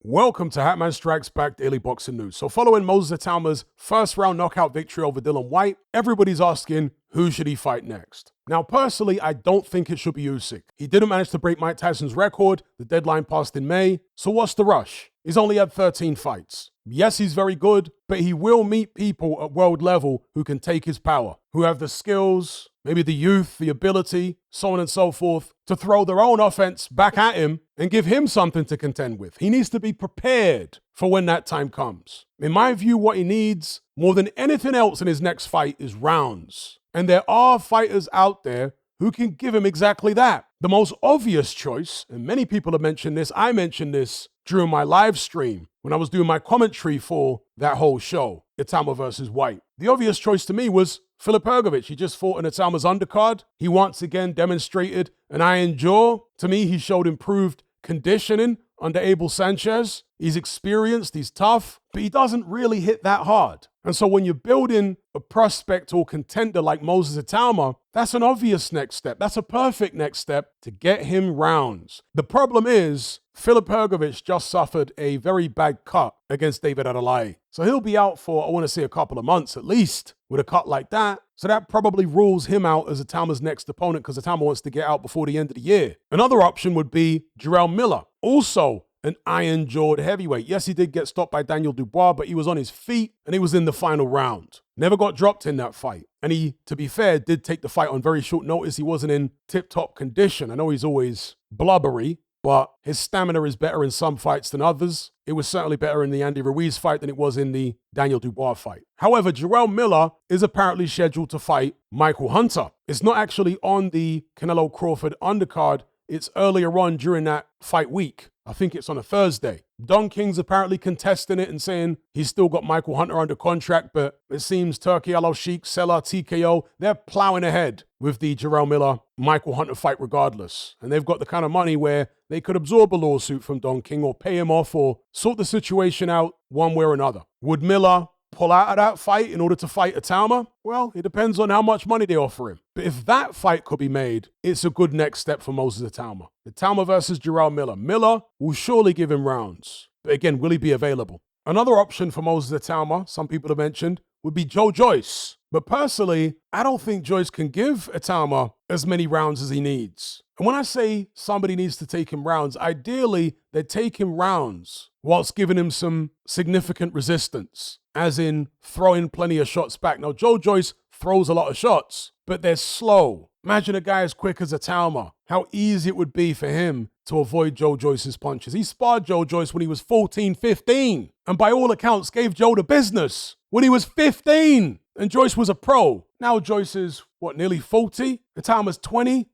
Welcome to Hatman Strikes Back Daily Boxing News. So following Moses Itauma's first round knockout victory over Dillian Whyte, everybody's asking who should he fight next. Now personally, I don't think it should be Usyk. He didn't manage to break Mike Tyson's record, the deadline passed in May, so what's the rush? He's only had 13 fights. Yes, he's very good, but he will meet people at world level who can take his power, who have the skills, maybe the youth, the ability, so on and so forth, to throw their own offense back at him and give him something to contend with. He needs to be prepared for when that time comes. In my view, what he needs more than anything else in his next fight is rounds. And there are fighters out there who can give him exactly that. The most obvious choice, and many people have mentioned this, I mentioned this during my live stream when I was doing my commentary for that whole show, Itauma versus Whyte. The obvious choice to me was Filip Hrgović. He just fought in Itauma's undercard. He once again demonstrated an iron jaw. To me, he showed improved conditioning under Abel Sanchez. He's experienced, he's tough, but he doesn't really hit that hard. And so when you're building a prospect or contender like Moses Itauma, that's an obvious next step. That's a perfect next step to get him rounds. The problem is Filip Hrgović just suffered a very bad cut against David Adeleye. So he'll be out for, I want to say, a couple of months at least with a cut like that. So that probably rules him out as Itauma's next opponent because Itauma wants to get out before the end of the year. Another option would be Jarrell Miller, also an iron-jawed heavyweight. Yes, he did get stopped by Daniel Dubois, but he was on his feet and he was in the final round. Never got dropped in that fight. And he, to be fair, did take the fight on very short notice. He wasn't in tip-top condition. I know he's always blubbery, but his stamina is better in some fights than others. It was certainly better in the Andy Ruiz fight than it was in the Daniel Dubois fight. However, Jarrell Miller is apparently scheduled to fight Michael Hunter. It's not actually on the Canelo Crawford undercard. It's earlier on during that fight week. I think it's on a Thursday. Don King's apparently contesting it and saying he's still got Michael Hunter under contract, but it seems Turkey Al Sheikh, Seller, TKO, they're plowing ahead with the Jarrell Miller-Michael Hunter fight regardless. And they've got the kind of money where they could absorb a lawsuit from Don King or pay him off or sort the situation out one way or another. Would Miller pull out of that fight in order to fight Itauma? Well, it depends on how much money they offer him. But if that fight could be made, it's a good next step for Moses Itauma. Itauma versus Jarrell Miller. Miller will surely give him rounds. But again, will he be available? Another option for Moses Itauma, some people have mentioned, would be Joe Joyce. But personally, I don't think Joyce can give Itauma as many rounds as he needs. And when I say somebody needs to take him rounds, ideally, they take him rounds whilst giving him some significant resistance, as in throwing plenty of shots back. Now, Joe Joyce throws a lot of shots, but they're slow. Imagine a guy as quick as Itauma, how easy it would be for him to avoid Joe Joyce's punches. He sparred Joe Joyce when he was 14, 15, and by all accounts gave Joe the business when he was 15, and Joyce was a pro. Now Joyce is, nearly 40? Itauma's 20?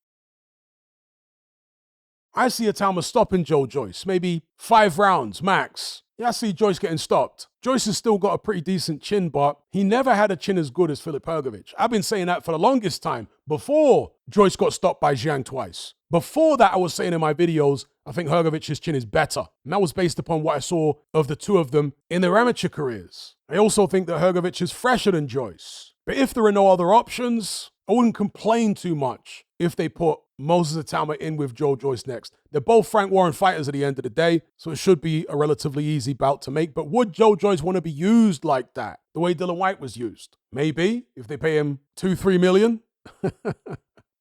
I see Itauma stopping Joe Joyce, maybe 5 rounds max. Yeah, I see Joyce getting stopped. Joyce has still got a pretty decent chin, but he never had a chin as good as Filip Hrgović. I've been saying that for the longest time, before Joyce got stopped by Zhang twice. Before that, I was saying in my videos, I think Hrgovic's chin is better. And that was based upon what I saw of the two of them in their amateur careers. I also think that Hrgović is fresher than Joyce. But if there are no other options, I wouldn't complain too much if they put Moses Itauma in with Joe Joyce next. They're both Frank Warren fighters at the end of the day, so it should be a relatively easy bout to make. But would Joe Joyce want to be used like that, the way Dillian Whyte was used? Maybe, if they pay him $2-3 million.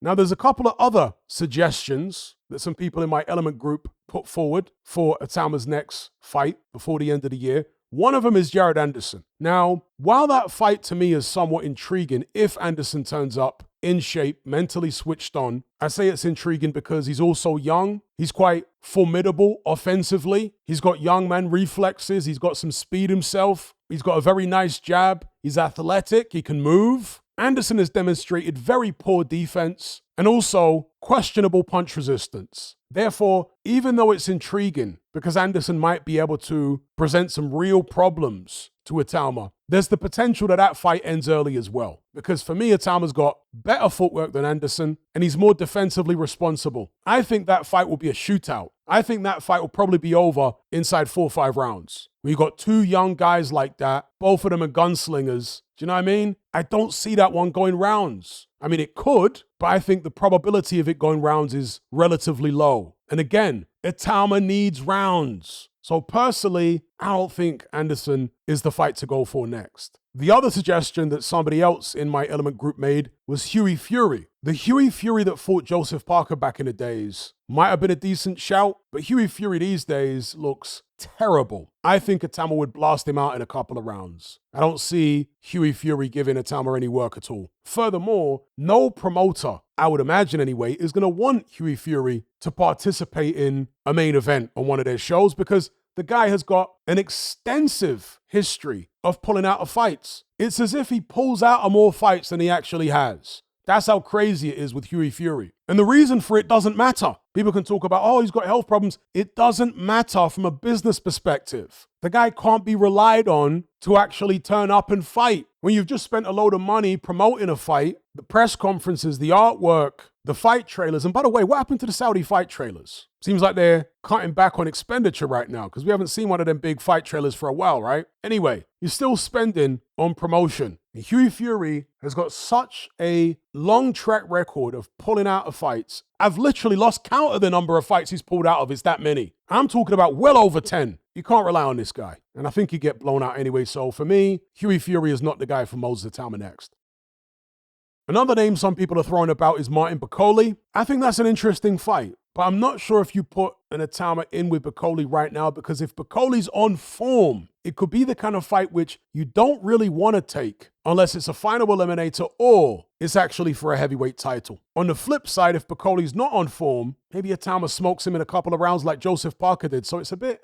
Now, there's a couple of other suggestions that some people in my Element group put forward for Itauma's next fight before the end of the year. One of them is Jared Anderson. Now, while that fight to me is somewhat intriguing, if Anderson turns up in shape, mentally switched on, I say it's intriguing because he's also young. He's quite formidable offensively. He's got young man reflexes. He's got some speed himself. He's got a very nice jab. He's athletic. He can move. Anderson has demonstrated very poor defense and also questionable punch resistance. Therefore, even though it's intriguing because Anderson might be able to present some real problems to Itauma, there's the potential that that fight ends early as well. Because for me, Itauma's got better footwork than Anderson and he's more defensively responsible. I think that fight will be a shootout. I think that fight will probably be over inside 4 or 5 rounds. When you got two young guys like that, both of them are gunslingers. Do you know what I mean? I don't see that one going rounds. I mean, it could, but I think the probability of it going rounds is relatively low. And again, Itauma needs rounds. So personally, I don't think Anderson is the fight to go for next. The other suggestion that somebody else in my Element group made was Hughie Fury. The Hughie Fury that fought Joseph Parker back in the days might have been a decent shout, but Hughie Fury these days looks terrible. I think Itauma would blast him out in a couple of rounds. I don't see Hughie Fury giving Itauma any work at all. Furthermore, no promoter, I would imagine anyway, is going to want Hughie Fury to participate in a main event on one of their shows because the guy has got an extensive history of pulling out of fights. It's as if he pulls out of more fights than he actually has. That's how crazy it is with Hughie Fury. And the reason for it doesn't matter. People can talk about, oh, he's got health problems. It doesn't matter from a business perspective. The guy can't be relied on to actually turn up and fight. When you've just spent a load of money promoting a fight, the press conferences, the artwork, the fight trailers. And by the way, what happened to the Saudi fight trailers? Seems like they're cutting back on expenditure right now because we haven't seen one of them big fight trailers for a while, right? Anyway, you're still spending on promotion. And Hughie Fury has got such a long track record of pulling out of fights. I've literally lost count of the number of fights he's pulled out of. It's that many. I'm talking about well over 10. You can't rely on this guy. And I think he'd get blown out anyway. So for me, Hughie Fury is not the guy for Moses Itauma next. Another name some people are throwing about is Martin Bakole. I think that's an interesting fight, but I'm not sure if you put an Itauma in with Bakole right now because if Bakole's on form, it could be the kind of fight which you don't really want to take unless it's a final eliminator or it's actually for a heavyweight title. On the flip side, if Bakole's not on form, maybe Itauma smokes him in a couple of rounds like Joseph Parker did. So it's a bit,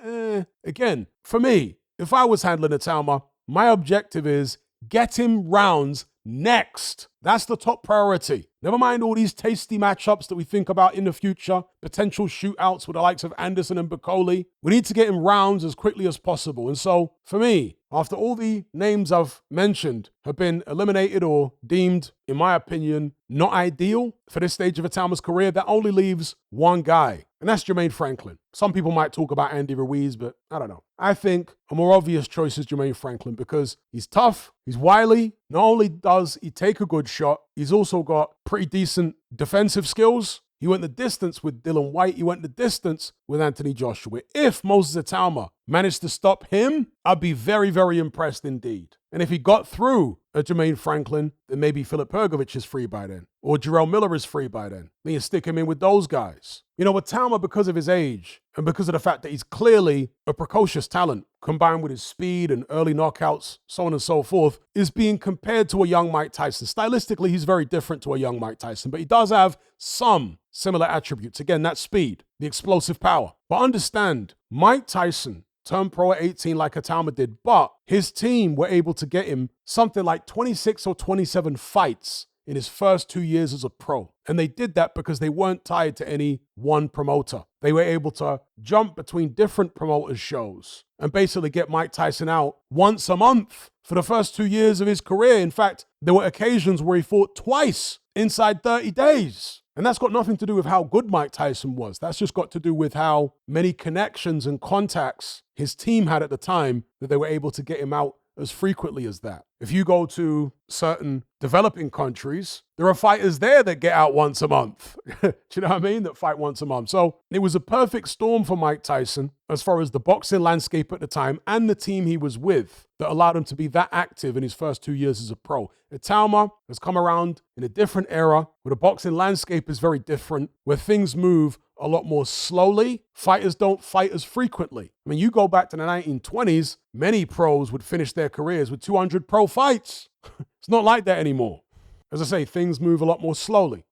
Again, for me, if I was handling Itauma, my objective is get him rounds next. That's the top priority. Never mind all these tasty matchups that we think about in the future, potential shootouts with the likes of Anderson and Bakole. We need to get him rounds as quickly as possible. And so, for me, after all the names I've mentioned have been eliminated or deemed, in my opinion, not ideal for this stage of Itauma's career, that only leaves one guy, and that's Jermaine Franklin. Some people might talk about Andy Ruiz, but I don't know. I think a more obvious choice is Jermaine Franklin because he's tough, he's wily. Not only does he take a good shot, he's also got pretty decent defensive skills. He went the distance with Dillian Whyte. He went the distance with Anthony Joshua. If Moses Itauma managed to stop him, I'd be very, very impressed indeed. And if he got through a Jermaine Franklin, then maybe Filip Hrgović is free by then. Or Jarrell Miller is free by then. Then you stick him in with those guys. You know, Itauma, because of his age and because of the fact that he's clearly a precocious talent, combined with his speed and early knockouts, so on and so forth, is being compared to a young Mike Tyson. Stylistically, he's very different to a young Mike Tyson, but he does have some similar attributes. Again, that speed, the explosive power. But understand, Mike Tyson turned pro at 18 like Itauma did, but his team were able to get him something like 26 or 27 fights in his first 2 years as a pro. And they did that because they weren't tied to any one promoter. They were able to jump between different promoters' shows and basically get Mike Tyson out once a month for the first 2 years of his career. In fact, there were occasions where he fought twice inside 30 days. And that's got nothing to do with how good Mike Tyson was. That's just got to do with how many connections and contacts his team had at the time that they were able to get him out as frequently as that. If you go to certain developing countries, there are fighters there that get out once a month. Do you know what I mean? That fight once a month. So it was a perfect storm for Mike Tyson as far as the boxing landscape at the time and the team he was with that allowed him to be that active in his first 2 years as a pro. Itauma has come around in a different era where the boxing landscape is very different, where things move a lot more slowly. Fighters don't fight as frequently. I mean, you go back to the 1920s, many pros would finish their careers with 200 pro fights. It's not like that anymore. As I say, things move a lot more slowly.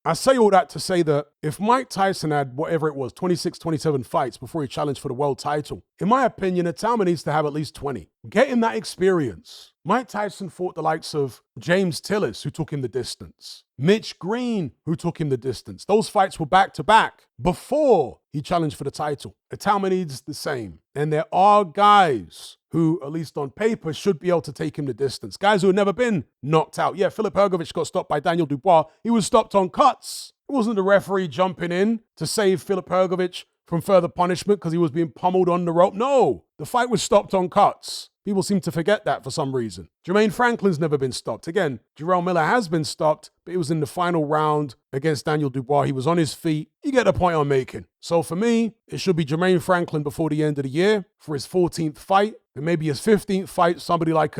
I say all that to say that if Mike Tyson had whatever it was, 26, 27 fights before he challenged for the world title, in my opinion, Itauma needs to have at least 20. Get him that experience. Mike Tyson fought the likes of James Tillis, who took him the distance. Mitch Green, who took him the distance. Those fights were back to back before he challenged for the title. Itauma needs the same. And there are guys who, at least on paper, should be able to take him the distance. Guys who have never been knocked out. Yeah, Filip Hrgović got stopped by Daniel Dubois. He was stopped on cuts. It wasn't the referee jumping in to save Filip Hrgović from further punishment because he was being pummeled on the rope. No, the fight was stopped on cuts. People seem to forget that for some reason. Jermaine Franklin's never been stopped. Again, Jarrell Miller has been stopped, but it was in the final round against Daniel Dubois. He was on his feet. You get the point I'm making. So for me, it should be Jermaine Franklin before the end of the year for his 14th fight, and maybe his 15th fight, somebody like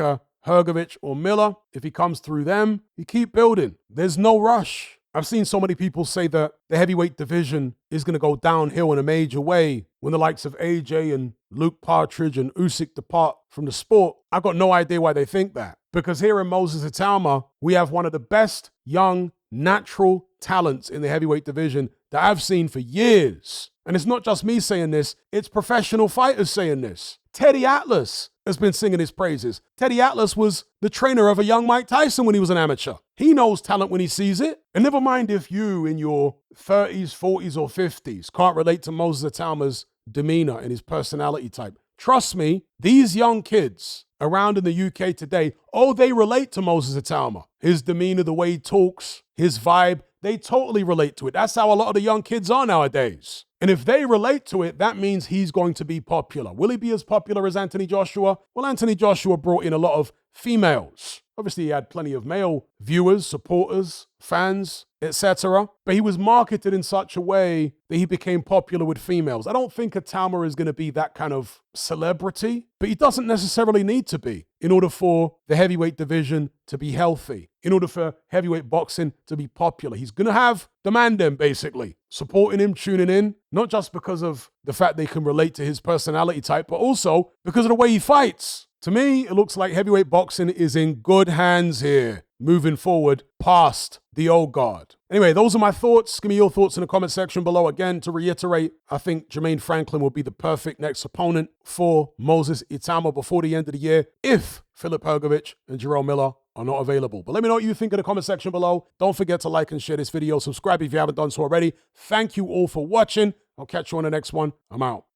Hergovich or Miller. If he comes through them, you keep building. There's no rush. I've seen so many people say that the heavyweight division is going to go downhill in a major way when the likes of AJ and Luke Partridge and Usyk depart from the sport. I've got no idea why they think that. Because here in Moses Itauma, we have one of the best young, natural talents in the heavyweight division that I've seen for years. And it's not just me saying this, it's professional fighters saying this. Teddy Atlas has been singing his praises. Teddy Atlas was the trainer of a young Mike Tyson when he was an amateur. He knows talent when he sees it. And never mind if you in your 30s, 40s, or 50s can't relate to Moses Itauma's demeanor and his personality type. Trust me, these young kids around in the UK today, they relate to Moses Itauma. His demeanor, the way he talks, his vibe, they totally relate to it. That's how a lot of the young kids are nowadays. And if they relate to it, that means he's going to be popular. Will he be as popular as Anthony Joshua? Well, Anthony Joshua brought in a lot of females. Obviously, he had plenty of male viewers, supporters, fans, etc. But he was marketed in such a way that he became popular with females. I don't think Itauma is going to be that kind of celebrity, but he doesn't necessarily need to be in order for the heavyweight division to be healthy, in order for heavyweight boxing to be popular. He's going to have demand them, basically, supporting him, tuning in, not just because of the fact they can relate to his personality type, but also because of the way he fights. To me, it looks like heavyweight boxing is in good hands here, moving forward past the old guard. Anyway, those are my thoughts. Give me your thoughts in the comment section below. Again, to reiterate, I think Jermaine Franklin will be the perfect next opponent for Moses Itauma before the end of the year if Filip Hrgović and Jarrell Miller are not available. But let me know what you think in the comment section below. Don't forget to like and share this video. Subscribe if you haven't done so already. Thank you all for watching. I'll catch you on the next one. I'm out.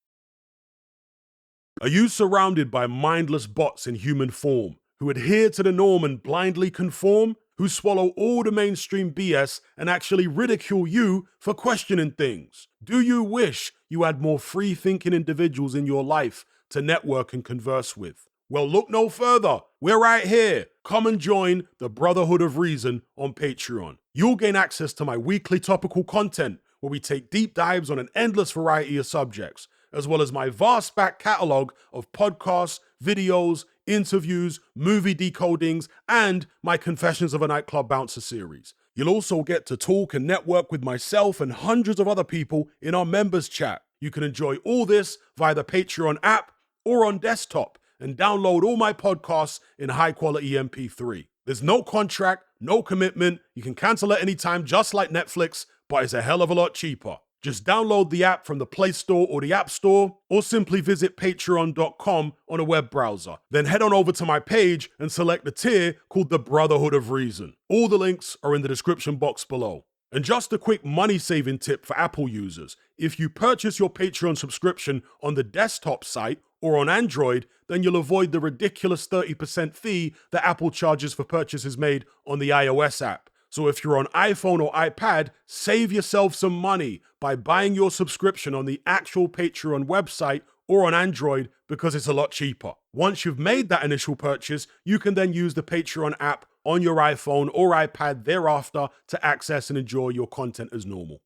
Are you surrounded by mindless bots in human form who adhere to the norm and blindly conform? Who swallow all the mainstream BS and actually ridicule you for questioning things? Do you wish you had more free-thinking individuals in your life to network and converse with? Well, look no further. We're right here. Come and join the Brotherhood of Reason on Patreon. You'll gain access to my weekly topical content where we take deep dives on an endless variety of subjects, as well as my vast back catalogue of podcasts, videos, interviews, movie decodings, and my Confessions of a Nightclub Bouncer series. You'll also get to talk and network with myself and hundreds of other people in our members chat. You can enjoy all this via the Patreon app or on desktop and download all my podcasts in high-quality MP3. There's no contract, no commitment. You can cancel at any time, just like Netflix, but it's a hell of a lot cheaper. Just download the app from the Play Store or the App Store, or simply visit patreon.com on a web browser. Then head on over to my page and select the tier called the Brotherhood of Reason. All the links are in the description box below. And just a quick money-saving tip for Apple users. If you purchase your Patreon subscription on the desktop site or on Android, then you'll avoid the ridiculous 30% fee that Apple charges for purchases made on the iOS app. So if you're on iPhone or iPad, save yourself some money by buying your subscription on the actual Patreon website or on Android because it's a lot cheaper. Once you've made that initial purchase, you can then use the Patreon app on your iPhone or iPad thereafter to access and enjoy your content as normal.